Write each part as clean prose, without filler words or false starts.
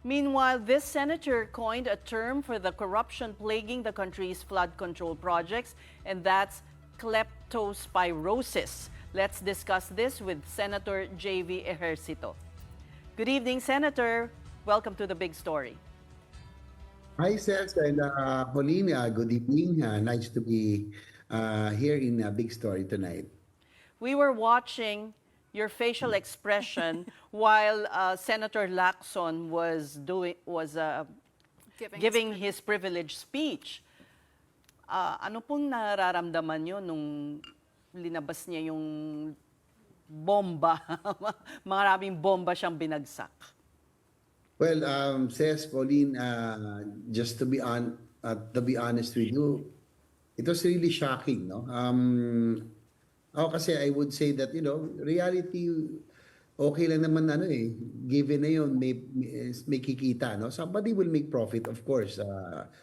Meanwhile, this senator coined a term for the corruption plaguing the country's flood control projects, and that's kleptospirosis. Let's discuss this with Senator J.V. Ejercito. Good evening, Senator. Welcome to the big story. Hi, Seth and Pauline. Good evening. Nice to be here in Big Story tonight. We were watching your facial expression while Senator Lacson was giving his privilege speech. Ano pong nararamdaman nyo nung linabas niya yung bomba? Maraming bomba siyang binagsak. Well, Seth, Pauline, just to be honest with you, it was really shocking, no? Ako kasi I would say that, reality, okay lang naman given na yun, may kikita, no? Somebody will make profit, of course,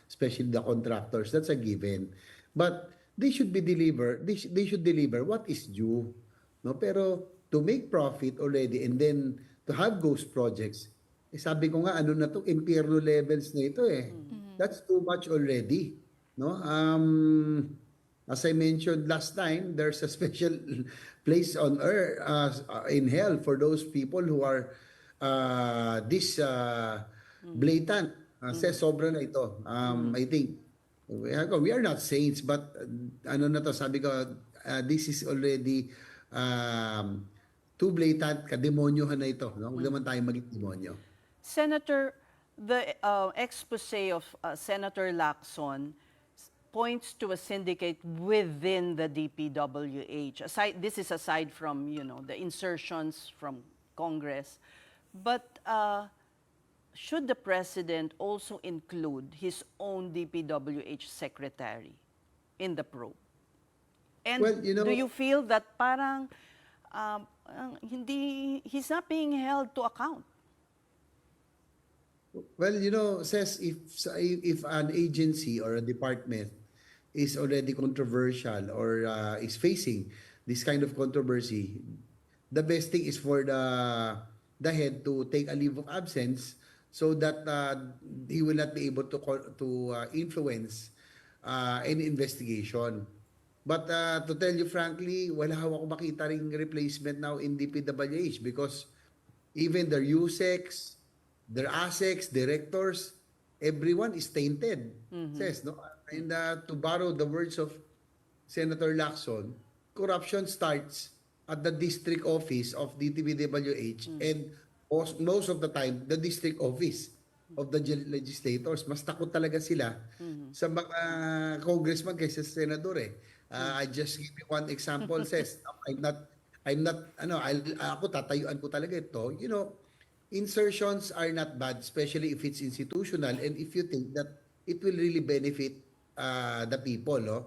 especially the contractors, that's a given. But they should should deliver what is due, no? Pero to make profit already and then to have ghost projects, sabi ko nga, ano na to, impyerno levels na ito eh. That's too much already, no? As I mentioned last time, there's a special place on earth, in hell, for those people who are this blatant. Sobra na ito. I think we are not saints, but ano na to, sabi ko, this is already too blatant, kademonyohan na ito. No? Huwag naman tayo maging demonyo. Senator, the expose of Senator Lacson points to a syndicate within the DPWH. This is aside from, the insertions from Congress. But should the president also include his own DPWH secretary in the probe? And Well, do you feel that parang he's not being held to account? Well, says if an agency or a department is already controversial or is facing this kind of controversy, the best thing is for the head to take a leave of absence so that he will not be able to influence any investigation. But to tell you frankly, wala ako makita ring replacement now in DPWH because even their USECs, their ASECs, directors, everyone is tainted. Says, no? And to borrow the words of Senator Lacson, corruption starts at the district office of DPWH and most of the time, the district office of the legislators. Mas takot talaga sila sa mga congressman kaysa sa senador eh. I just give you one example, says, ako tatayuan ko talaga ito. Insertions are not bad, especially if it's institutional and if you think that it will really benefit the people. No?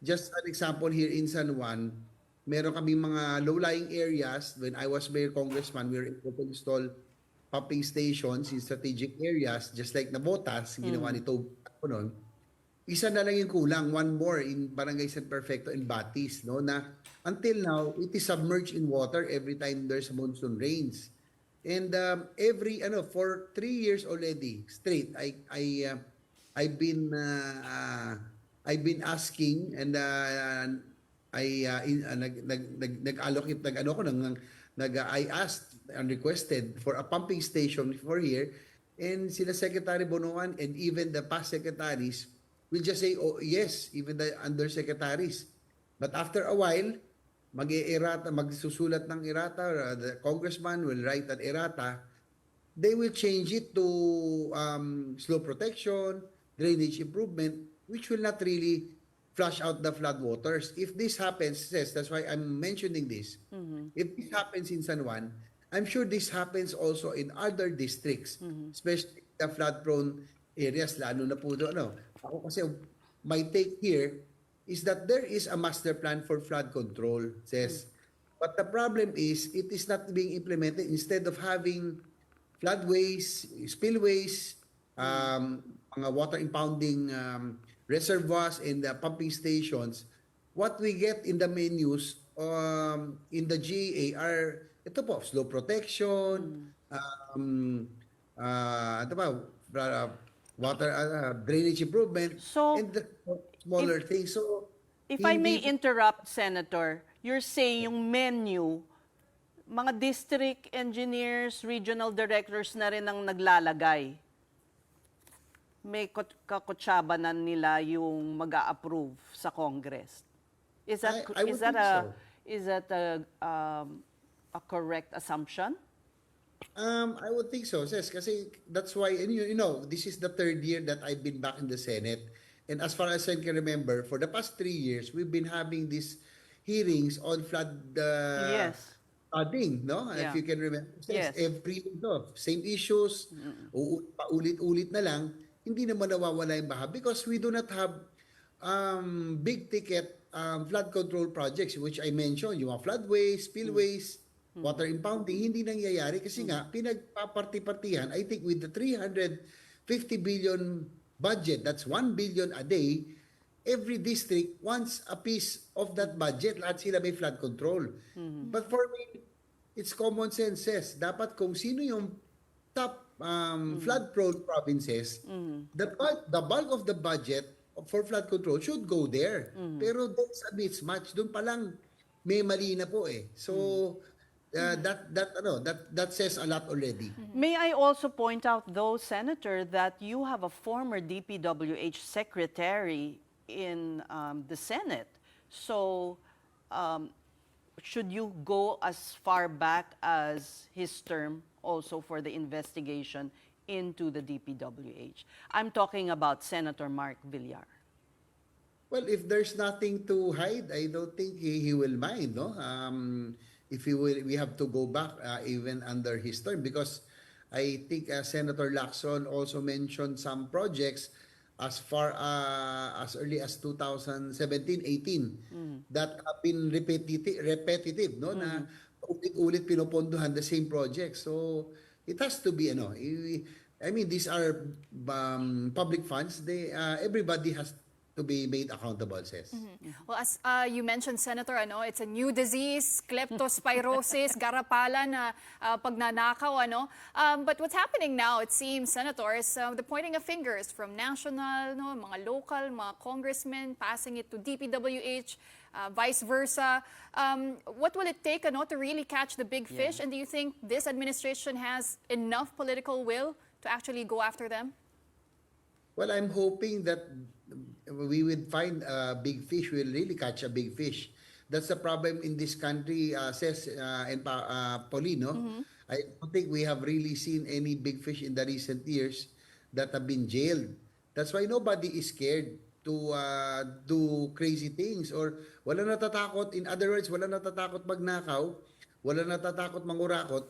Just an example here in San Juan, meron kaming mga low-lying areas. When I was mayor congressman, we were able to install pumping stations in strategic areas, just like Nabotas, ginawa ni Tob ako noon. Isa na lang yung kulang, one more in Barangay San Perfecto in Batis, no? Na until now, it is submerged in water every time there's monsoon rains. And for 3 years already straight, I've been asking and I asked and requested for a pumping station for here, and sila Secretary Bonoan and even the past secretaries will just say, oh yes, even the undersecretaries. But after a while, magsusulat ng errata, the congressman will write an errata, they will change it to slow protection, drainage improvement, which will not really flush out the flood waters. If this happens, that's why I'm mentioning this. If this happens in San Juan, I'm sure this happens also in other districts, especially the flood-prone areas, lalo na po doon. Ako kasi, my take here is that there is a master plan for flood control, says. But the problem is, it is not being implemented. Instead of having floodways, spillways, mga water impounding reservoirs and pumping stations, what we get in the menus in the GA are ito po, slow protection, ano ba, water drainage improvement, So, and the smaller things. So, If I may hindi, interrupt, Senator, you're saying yung menu, mga district engineers, regional directors na rin ang naglalagay. May kakutsaba na nila yung mag-a-approve sa Congress. Is that I would think so. Is that a correct assumption? I would think so, Ses, kasi that's why, and you know, this is the third year that I've been back in the Senate. And as far as I can remember, for the past 3 years, we've been having these hearings on Yes. flooding, no? Yeah. If you can remember, Ses, Yes. every, no, same issues, paulit-ulit na lang, hindi naman nawawala yung baha because we do not have big ticket flood control projects, which I mentioned, yung mga floodways, spillways, water impounding, hindi nangyayari kasi nga, pinagpaparti-partihan, I think with the 350 billion budget, that's 1 billion a day, every district wants a piece of that budget, lahat sila may flood control. But for me, it's common sense, Ses. Dapat kung sino yung top flood-prone provinces, the bulk of the budget for flood control should go there. Pero there's a mismatch. Doon pa lang may mali na po eh. So that says a lot already. May I also point out, though, Senator, that you have a former DPWH secretary in the Senate. So, should you go as far back as his term also for the investigation into the DPWH? I'm talking about Senator Mark Villar. Well, if there's nothing to hide, I don't think he will mind, no? If we have to go back even under his term because I think Senator Lacson also mentioned some projects as far as early as 2017-18 that have been repetitive, no? Na ulit-ulit pinopondohan the same projects. So it has to be, I mean, these are public funds. Everybody has to be made accountable, Says. Well, as you mentioned, Senator, it's a new disease, kleptospirosis, garapalan na pagnanakaw, But what's happening now, it seems, Senators, the pointing of fingers from national, mga local, mga congressmen, passing it to DPWH, vice versa. What will it take, to really catch the big fish? And do you think this administration has enough political will to actually go after them? Well, I'm hoping that we would find a big fish. We'll really catch a big fish. That's the problem in this country, Says and Paulino. I don't think we have really seen any big fish in the recent years that have been jailed. That's why nobody is scared to do crazy things or wala natatakot. In other words, wala natatakot magnakaw, wala natatakot mangurakot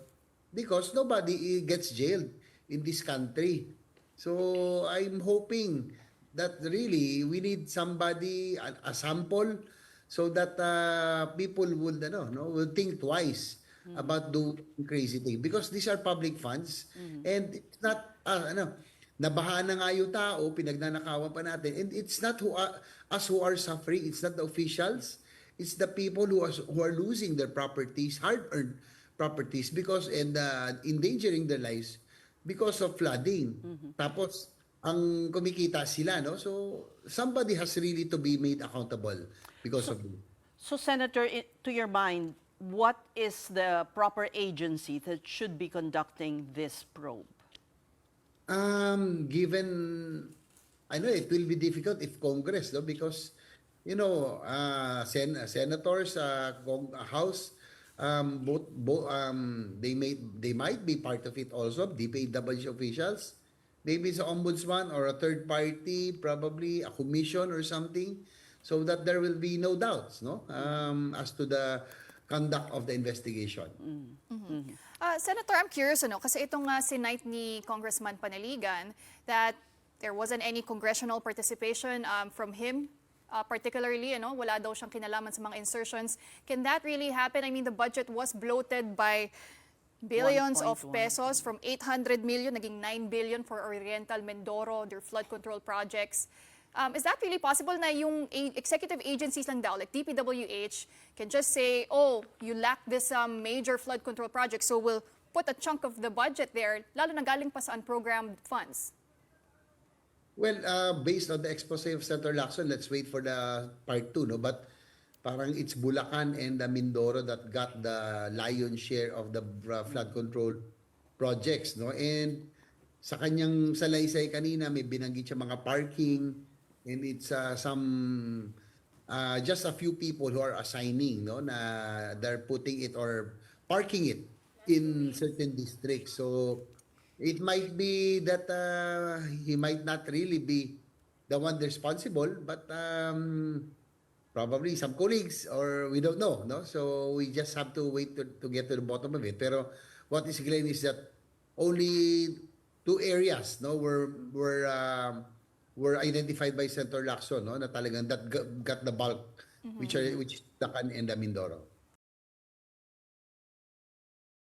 because nobody gets jailed in this country. So I'm hoping that really we need somebody, a sample, so that people would will think twice about doing crazy things because these are public funds and it's not nabaha na nga yung tao, pinagnanakawan pa natin, and it's not us who are suffering, it's not the officials, it's the people who are losing their properties, hard-earned properties because and endangering their lives because of flooding. Tapos ang kumikita sila, no? So somebody has really to be made accountable because of it. So, Senator, to your mind, what is the proper agency that should be conducting this probe? Given, I know it will be difficult if Congress, no? Because, senators, House, they might be part of it also, DPWH officials, maybe it's an ombudsman or a third party, probably a commission or something, so that there will be no doubts, as to the conduct of the investigation. Senator, I'm curious, kasi itong sinight ni Congressman Panaligan that there wasn't any congressional participation from him, particularly, wala daw siyang kinalaman sa mga insertions. Can that really happen? I mean, the budget was bloated by billions of 1.1 pesos from 800 million, naging 9 billion for Oriental, Mindoro, their flood control projects. Is that really possible na yung executive agencies lang daw, like DPWH, can just say, oh, you lack this major flood control project, so we'll put a chunk of the budget there, lalo na galing pa sa unprogrammed funds? Well, based on the expose of Senator Lacson, let's wait for the part 2, no? But parang it's Bulacan and Mindoro that got the lion's share of the flood control projects, no? And sa kanyang salaysay kanina, may binanggit siya mga parking, and it's just a few people who are assigning, no, na they're putting it or parking it in certain districts. So it might be that he might not really be the one responsible, but probably some colleagues, or we don't know, no? So we just have to wait to get to the bottom of it. Pero what is clear is that only 2 areas, no, were identified by Senator Lacson, no, na talagang that got the bulk, which is Bulacan and Mindoro.